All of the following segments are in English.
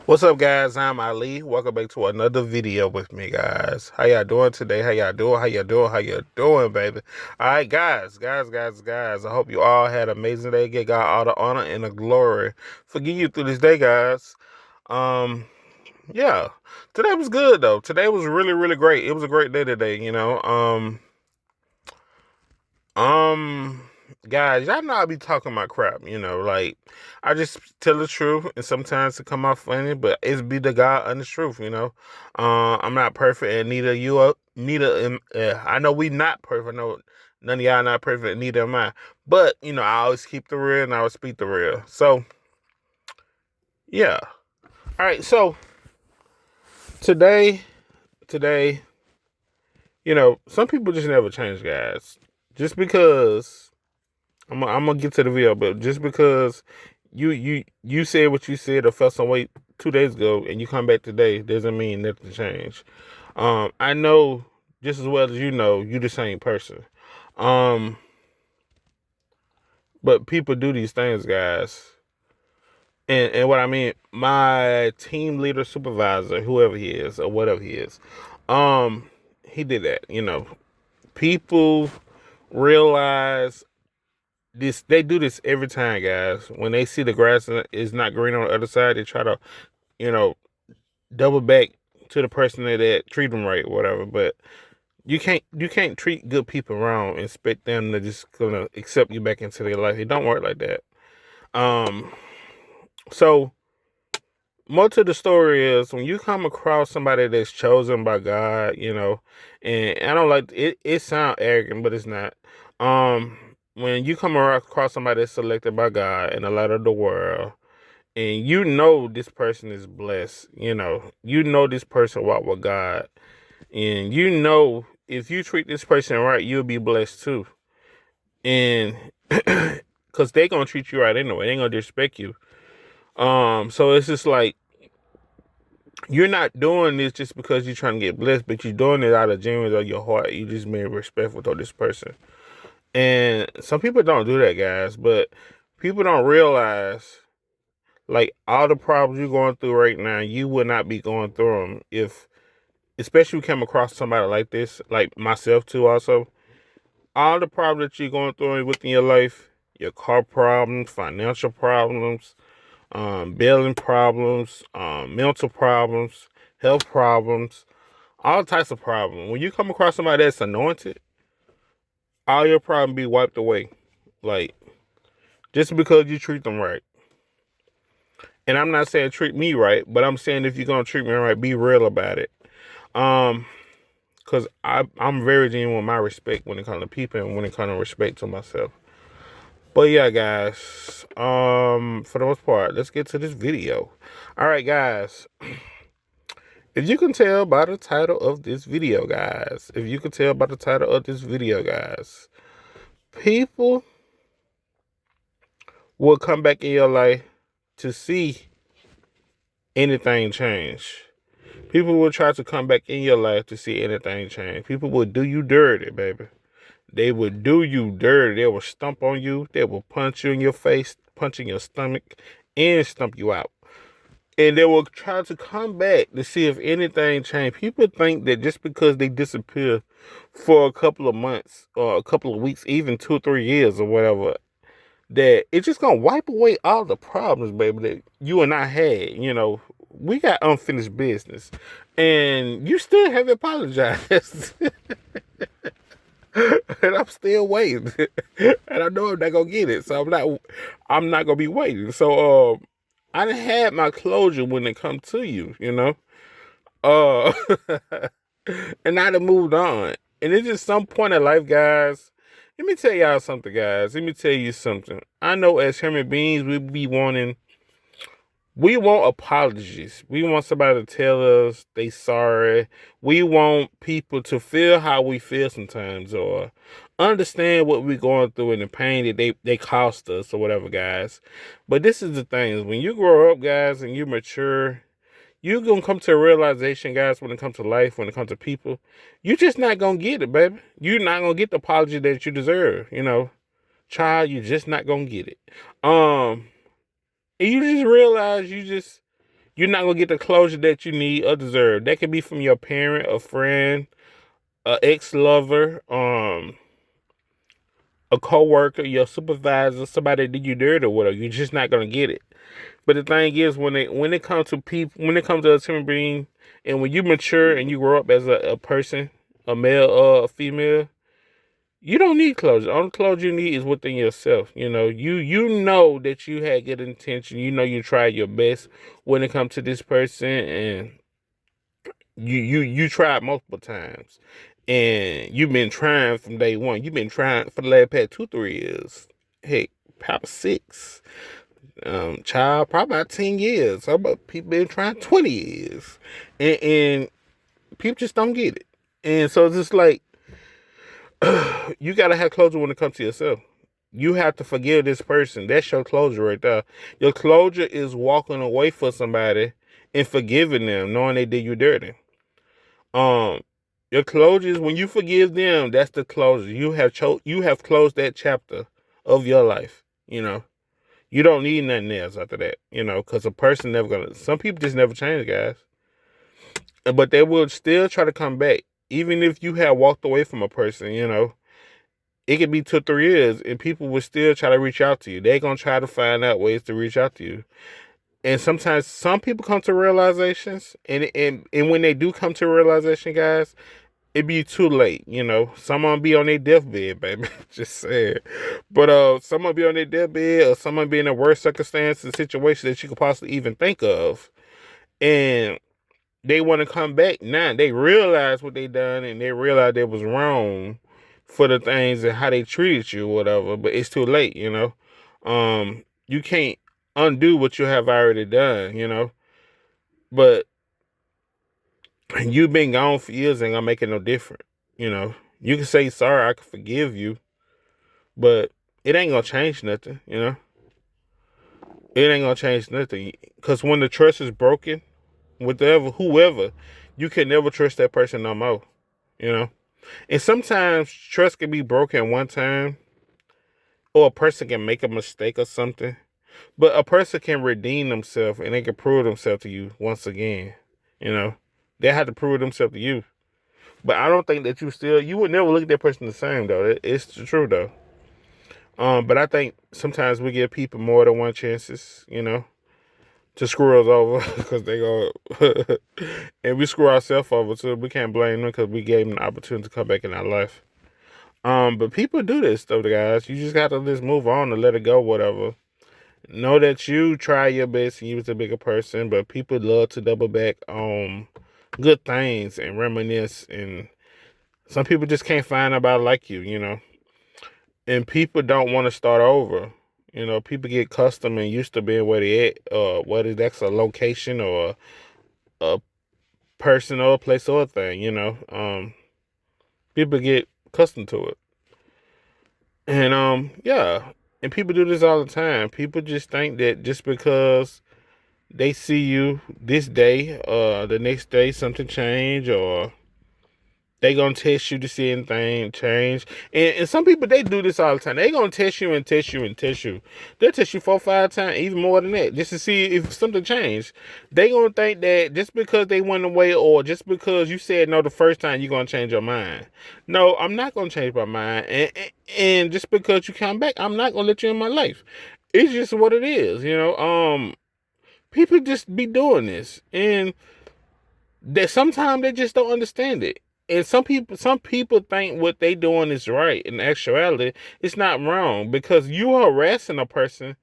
What's up, guys? I'm Ali. Welcome back to another video with me, guys. How y'all doing today? How y'all doing? How y'all doing? How y'all doing, baby? All right, guys. I hope you all had an amazing day. Get God all the honor and the glory for getting you through this day, guys. Um, yeah. Today was good though. Today was really, really great. It was a great day today. Um, guys, y'all know I be talking my crap, like I just tell the truth and sometimes it come out funny, but it's be the God honest truth. I'm not perfect and neither you are, neither am I know we not perfect. No, none of y'all not perfect, neither am I. But I always keep the real and I always speak the real. So yeah. All right, so today, today, some people just never change, guys. Just because I'm gonna get to the video, but just because you said what you said or felt some way 2 days ago, and you come back today, doesn't mean nothing changed. I know just as well as you the same person. Um, but people do these things, guys. And what I mean, my team leader, supervisor, whoever he is or whatever he is, he did that. People realize this, they do this every time, guys. When they see the grass is not green on the other side, they try to, you know, double back to the person that treat them right, or whatever. But you can't treat good people wrong and expect them to just gonna accept you back into their life. It don't work like that. Um, so most of the story is when you come across somebody that's chosen by God, and I don't like it. It sounds arrogant, but it's not. When you come across somebody that's selected by God in a lot of the world, and this person is blessed, you know this person walk with God, and if you treat this person right, you'll be blessed too, and because they gonna treat you right anyway, they ain't gonna disrespect you. So it's just like you're not doing this just because you're trying to get blessed, but you're doing it out of genuine of your heart. You just being respectful to this person. And some people don't do that, guys, but people don't realize like all the problems you're going through right now, you would not be going through them if, especially if you come across somebody like this, like myself too, also. All the problems that you're going through within your life, your car problems, financial problems, billing problems, mental problems, health problems, all types of problems. When you come across somebody that's anointed, all your problems be wiped away. Like, just because you treat them right. And I'm not saying treat me right, but I'm saying if you're gonna treat me right, be real about it. Um, cause I'm very genuine with my respect when it comes to people and when it comes to respect to myself. But yeah, guys. For the most part, let's get to this video. All right, guys. If you can tell by the title of this video, guys, people will come back in your life to see anything change. People will try to come back in your life to see anything change. People will do you dirty, baby. They will do you dirty. They will stomp on you. They will punch you in your face, punch in your stomach, and stomp you out. And they will try to come back to see if anything changed. People think that just because they disappear for a couple of months or a couple of weeks, even 2 or 3 years or whatever, that it's just gonna wipe away all the problems, baby, that you and I had. We got unfinished business, and you still haven't apologized, and I'm still waiting, and I know I'm not gonna get it, so I'm not gonna be waiting. So, I done had my closure when it comes to you, uh, and I done moved on, and it's just some point in life, guys. Let me tell y'all something, guys. Let me tell you something. I know as human beings, we want apologies. We want somebody to tell us they sorry. We want people to feel how we feel sometimes or understand what we're going through and the pain that they cost us or whatever, guys. But this is the thing, is when you grow up, guys, and you mature, you're gonna come to a realization, guys, when it comes to life, when it comes to people, you're just not gonna get it, baby. You're not gonna get the apology that you deserve, Child, you're just not gonna get it. And you just realize You're not gonna get the closure that you need or deserve. That could be from your parent, a friend, a ex-lover, a coworker, your supervisor, somebody that did you dirty or whatever. You're just not gonna get it. But the thing is, when it comes to people, when it comes to a human being, and when you mature and you grow up as a person, a male or a female, you don't need closure. All the closure you need is within yourself. You know that you had good intention. You know you tried your best when it comes to this person, and you tried multiple times, and you've been trying from day one. You've been trying for the last past 2 3 years. Heck, probably six. Child, probably about 10 years. Some people been trying 20 years, and people just don't get it. And so it's just like you gotta have closure when it comes to yourself. You have to forgive this person. That's your closure right there. Your closure is walking away for somebody and forgiving them, knowing they did you dirty. Um, your closure is when you forgive them. That's the closure. You have closed that chapter of your life. You don't need nothing else after that. Because a person never gonna. Some people just never change, guys. But they will still try to come back, even if you have walked away from a person. It could be 2 3 years, and people will still try to reach out to you. They're gonna try to find out ways to reach out to you. And sometimes some people come to realizations, and when they do come to realization, guys, it be too late. Someone be on their deathbed, baby. Just saying. But someone be on their deathbed, or someone be in a worse circumstance and situation that you could possibly even think of, and they want to come back. Now they realize what they done, and they realize they was wrong for the things and how they treated you, or whatever. But it's too late. You can't undo what you have already done. But you've been gone for years, ain't gonna make it no different. You can say sorry, I can forgive you, but it ain't gonna change nothing. It ain't gonna change nothing, because when the trust is broken, whoever, you can never trust that person no more. And sometimes trust can be broken one time, or a person can make a mistake or something, but a person can redeem themselves, and they can prove themselves to you once again. They have to prove themselves to you. But I don't think that you would never look at that person the same, though. It's true, though. But I think sometimes we give people more than one chances, to screw us over, because they go, and we screw ourselves over too. We can't blame them, because we gave them the opportunity to come back in our life. But people do this stuff, guys. You just got to just move on and let it go, whatever. Know that you try your best and you was a bigger person, but people love to double back on good things and reminisce, and some people just can't find nobody like you. And people don't want to start over. People get accustomed and used to being where they at, whether that's a location or a person or a place or a thing. People get accustomed to it, and yeah, and people do this all the time. People just think that just because they see you this day, the next day something change, or they gonna test you to see anything change. And some people, they do this all the time. They gonna test you and test you and test you. They'll test you 4 5 times, even more than that, just to see if something changed. They gonna think that just because they went away, or just because you said no the first time, you're gonna change your mind. No, I'm not gonna change my mind. And just because you come back, I'm not gonna let you in my life. It's just what it is. People just be doing this, and that sometimes they just don't understand it. And some people think what they doing is right. In actuality, it's not wrong, because you are harassing a person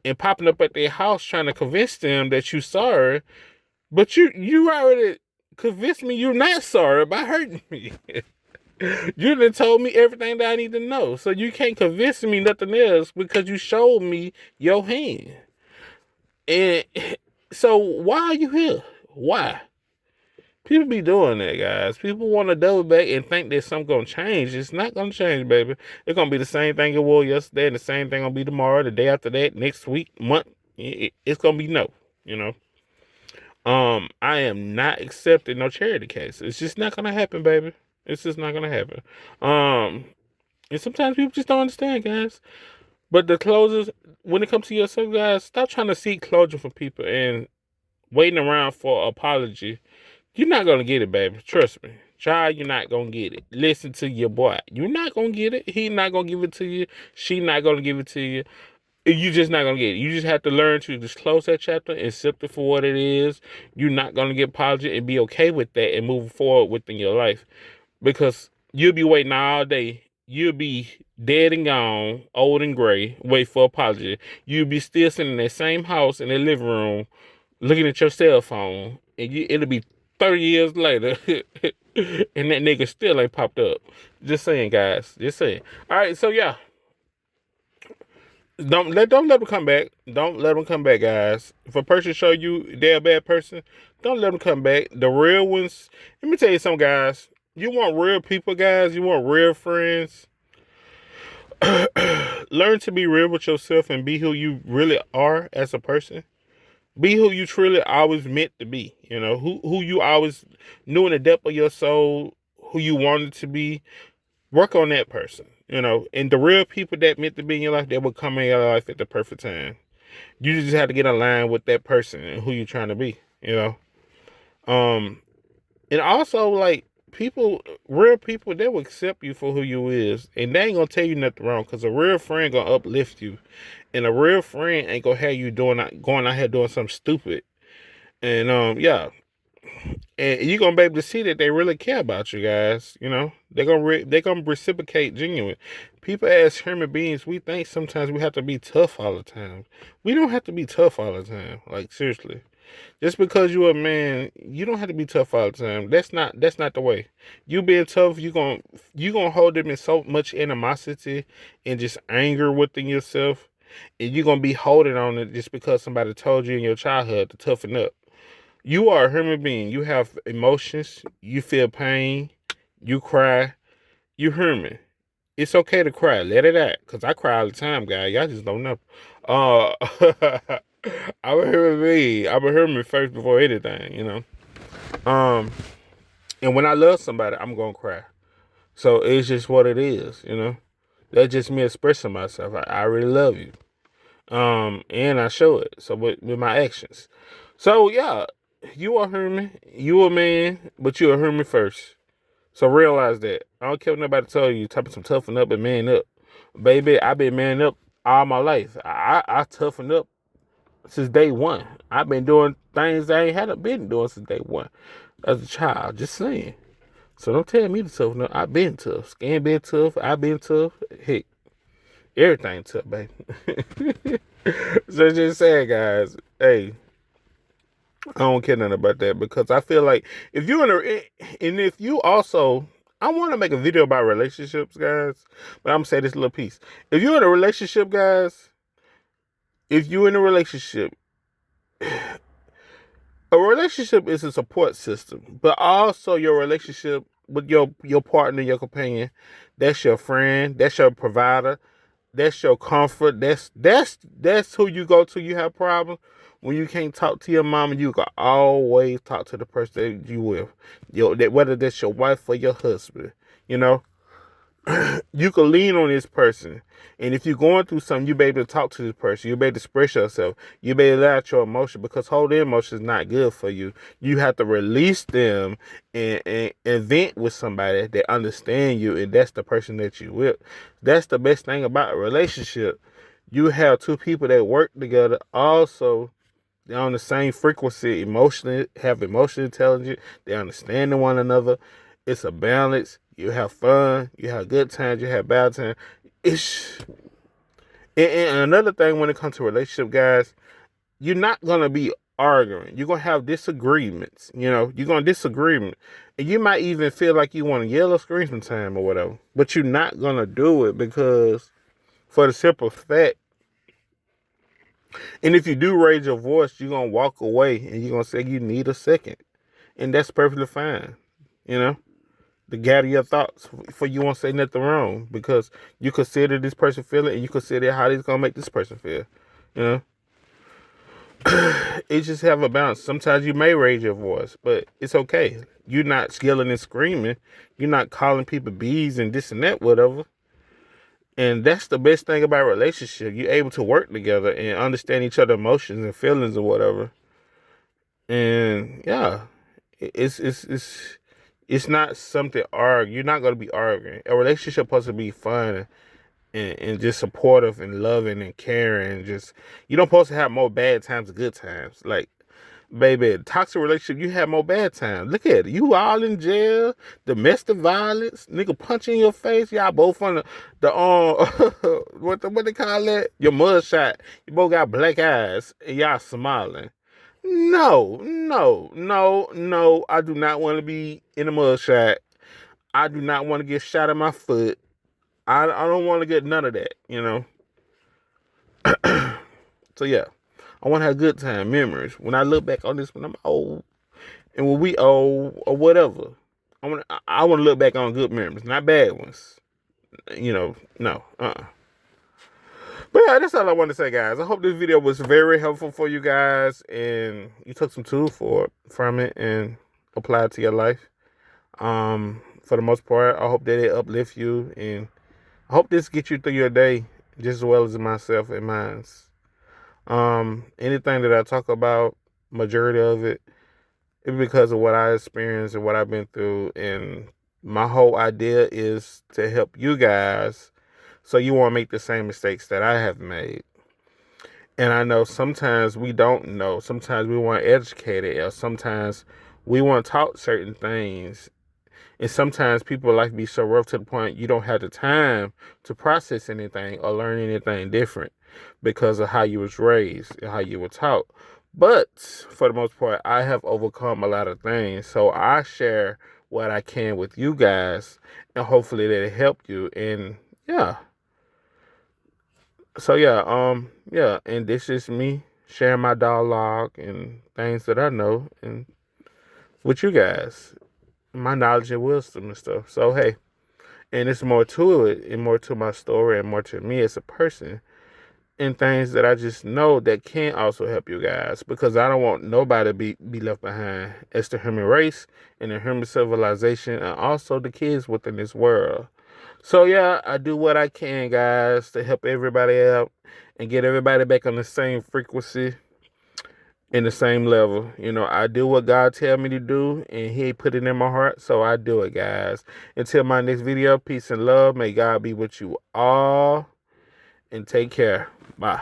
and popping up at their house trying to convince them that you sorry, but you already convinced me you're not sorry by hurting me. You done told me everything that I need to know, so you can't convince me nothing else, because you showed me your hand. And so why are you here? Why? People be doing that, guys. People want to double back and think that something gonna change. It's not gonna change, baby. It's gonna be the same thing it was yesterday, and the same thing gonna be tomorrow, the day after that, next week, month. It's gonna be no. You know. I am not accepting no charity case. It's just not gonna happen, baby. It's just not gonna happen. Um, and sometimes people just don't understand, guys. But the closers, when it comes to yourself, guys, stop trying to seek closure from people, and waiting around for an apology, you're not gonna get it, baby. Trust me. Child, you're not gonna get it. Listen to your boy. You're not gonna get it. He not gonna give it to you. She not gonna give it to you. You just not gonna get it. You just have to learn to just close that chapter, accept it for what it is. You're not gonna get apology and be okay with that and move forward within your life. Because you'll be waiting all day. You'll be dead and gone, old and gray, wait for apology. You'll be still sitting in that same house in the living room looking at your cell phone, and it'll be 30 years later, and that nigga still ain't popped up. Just saying, guys. Just saying. All right, so yeah, don't let them come back. Don't let them come back, guys. If a person show you they're a bad person, don't let them come back. The real ones. Let me tell you something, guys. You want real people, guys. You want real friends. Learn to be real with yourself and be who you really are as a person. Be who you truly always meant to be. You know, who you always knew in the depth of your soul, who you wanted to be. Work on that person. You know, and the real people that meant to be in your life, they will come in your life at the perfect time. You just have to get aligned with that person and who you're trying to be. You know, and also like real people, they will accept you for who you is, and they ain't gonna tell you nothing wrong. Cause a real friend gonna uplift you, and a real friend ain't gonna have you going out here doing something stupid. And yeah, and you're gonna be able to see that they really care about you guys. You know, they're gonna reciprocate genuine. People as human beings, we think sometimes we have to be tough all the time. We don't have to be tough all the time. Like seriously, just because you're a man, you don't have to be tough all the time. That's not the way. You being tough, you gonna hold them in so much animosity and just anger within yourself, and you're gonna be holding on it just because somebody told you in your childhood to toughen up. You are a human being. You have emotions. You feel pain. You cry. You human. It's okay to cry. Let it out. Cause I cry all the time, guys. Y'all just don't know. Uh, I'm a human being. I'm a human first before anything. You know. And when I love somebody, I'm gonna cry. So it's just what it is. You know. That's just me expressing myself. I really love you. And I show it. So with my actions. So yeah, you are human. You a man, but you a human first. So realize that. I don't care what nobody tell you. Type of some toughen up and man up, baby. I've been man up all my life. I toughened up since day one. I've been doing things I ain't hadn't been doing since day one as a child. Just saying. So don't tell me to toughen up. I've been tough. Scan been tough. I've been tough. Heck, everything tough, baby. So just saying, guys. Hey, I don't care nothing about that because I feel like if you're and if you also, I want to make a video about relationships, guys, but I'm gonna say this little piece. If you're in a relationship, guys, if you're in a relationship, a relationship is a support system, but also your relationship with your partner, your companion, that's your friend, that's your provider, that's your comfort. That's who you go to. You have problems when you can't talk to your mama. You can always talk to the person that you with. Whether that's your wife or your husband. You know, you can lean on this person, and if you're going through something, you be able to talk to this person. You be able to express yourself. You be able to let out your emotion because holding emotions is not good for you. You have to release them and vent with somebody that understand you, and that's the person that you with. That's the best thing about a relationship. You have two people that work together. Also, they're on the same frequency, emotionally, have emotional intelligence. They understand one another. It's a balance. You have fun. You have good times. You have bad times. It's and another thing when it comes to relationship, guys, you're not gonna be arguing. You're gonna have disagreements. You know, you're gonna disagree, and you might even feel like you want to yell or scream sometime or whatever. But you're not gonna do it because, for the simple fact, and if you do raise your voice, you're gonna walk away and you're gonna say you need a second, and that's perfectly fine. You know, to gather your thoughts before you won't say nothing wrong because you consider this person feeling and you consider how this gonna make this person feel. You know, it just have a balance. Sometimes you may raise your voice, but it's okay. You're not yelling and screaming. You're not calling people bees and this and that, whatever. And that's the best thing about a relationship. You're able to work together and understand each other's emotions and feelings or whatever. And yeah, it's not something argue. You're not gonna be arguing. A relationship supposed to be fun and just supportive and loving and caring. And just you don't supposed to have more bad times than good times. Like baby, toxic relationship, you have more bad times. Look at it. You all in jail, domestic violence, nigga punching your face. Y'all both on the what they call that? Your mug shot. You both got black eyes and y'all smiling. No, no, no, no. I do not want to be in a mug shot. I do not want to get shot in my foot. I don't want to get none of that, you know. So yeah, I want to have good time memories. When I look back on this when I'm old, and when we old or whatever, I want to look back on good memories, not bad ones. You know, no. But yeah, that's all I want to say, guys. I hope this video was very helpful for you guys, and you took some tools from it and apply it to your life. For the most part, I hope that it uplifts you, and I hope this gets you through your day just as well as myself and mine's. Anything that I talk about, majority of it, it's because of what I experienced and what I've been through, and my whole idea is to help you guys so you won't make the same mistakes that I have made. And I know sometimes we don't know. Sometimes we weren't educated, or sometimes we weren't taught certain things. And sometimes people like to be so rough to the point you don't have the time to process anything or learn anything different because of how you was raised and how you were taught. But for the most part, I have overcome a lot of things. So I share what I can with you guys, and hopefully that'll help you. And yeah. So yeah, and this is me sharing my dialogue and things that I know and with you guys, my knowledge and wisdom and stuff. So hey, and it's more to it, and more to my story, and more to me as a person, and things that I just know that can also help you guys, because I don't want nobody to be left behind as the human race and the human civilization, and also the kids within this world. So yeah, I do what I can, guys, to help everybody out and get everybody back on the same frequency in the same level. You know, I do what God tell me to do, and He put it in my heart, so I do it, guys. Until my next video, peace and love. May God be with you all, and take care. Bye.